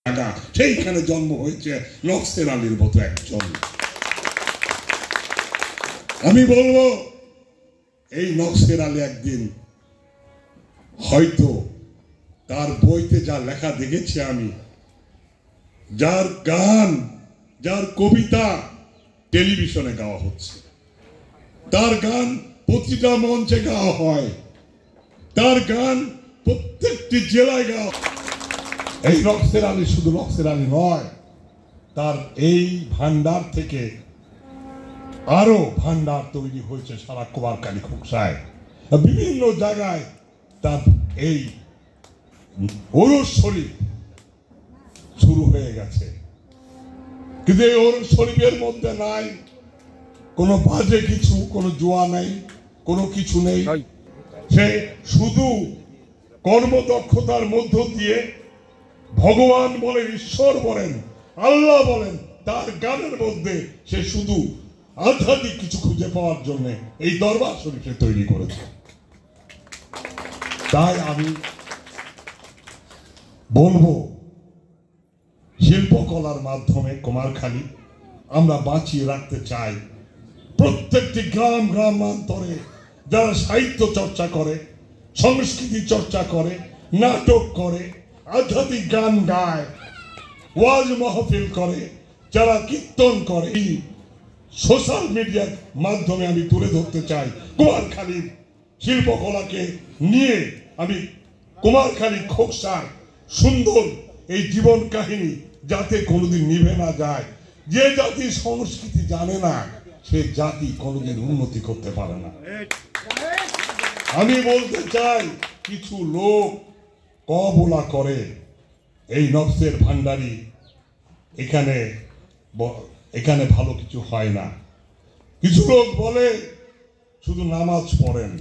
জায়গা, সেইখানে জন্ম হয়েছে নকশের আলীর মতো একজন। আমি বলবো এই নকশের আলী একদিন হয়তো তার বইতে যা লেখা দেখেছি আমি, যার গান যার কবিতা টেলিভিশনে গাওয়া হচ্ছে, তার গান প্রতিটা মঞ্চে গাওয়া হয়, তার গান প্রত্যেকটি জেলায় গাওয়া। এই নকশের আলী শুধু নকশের আলী নয়, তার এই ভান্ডার থেকে আরো ভান্ডার তৈরি হয়েছে সারা কুমারখালী খোকসায়, বিভিন্ন জায়গায় তার এই ওরস শরীফ শুরু হয়ে গেছে। কিন্তু এই ওরস শরীফের মধ্যে নাই কোনো বাজে কিছু, কোনো জুয়া নেই, কোনো কিছু নেই। সে শুধু কর্মদক্ষতার মধ্য দিয়ে ভগবান বলেন, ঈশ্বর বলেন, আল্লাহ বলেন, তার গানের মধ্যে সে শুধু আধ্যাত্মিক কিছু খুঁজে পাওয়ার জন্য এই দরবার শরীফে তৈরি করেছে। তাই আমি বলবো শিল্পকলার মাধ্যমে কুমারখালী আমরা বাঁচিয়ে রাখতে চাই। প্রত্যেকটি গ্রাম গ্রামান্তরে যারা সাহিত্য চর্চা করে, সংস্কৃতি চর্চা করে, নাটক করে, আধ্যাত্মিক গান গায়, ওয়াজ মাহফিল করে, যারা কীর্তন করে, সোশ্যাল মিডিয়ার মাধ্যমে আমি তুলে ধরতে চাই কুমারখালীর শিল্পকলাকে নিয়ে। আমি কুমারখালী খোকসার সুন্দর এই জীবন কাহিনী যাতে কোনোদিন নিভে না যায়। যে জাতি সংস্কৃতি জানে না, সে জাতি কোনোদিন উন্নতি করতে পারে না। আমি বলতে চাই, কিছু লোক কবলা করে এই নকশের ভান্ডারী, এখানে ভালো কিছু হয় না। কিছু লোক বলে শুধু নামাজ পড়েন,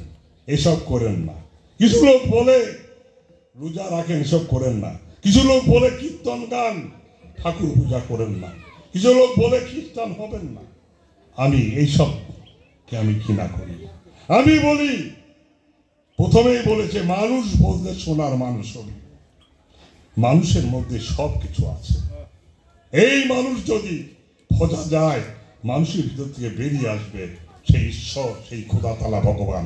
এসব করেন না। কিছু লোক বলে রোজা রাখেন, এসব করেন না। কিছু লোক বলে কীর্তন গান, ঠাকুর পূজা করেন না। কিছু লোক বলে খ্রিস্টান হবেন না। আমি এইসবকে আমি ঘৃণা করি। আমি বলি, প্রথমেই বলেছে মানুষ বলতে সোনার মানুষ হবি। মানুষের মধ্যে সব কিছু আছে। এই মানুষ যদি খোঁজা যায়, মানুষের ভিতর থেকে বেরিয়ে আসবে সেই ঈশ্বর, সেই খোদা তাআলা ভগবান।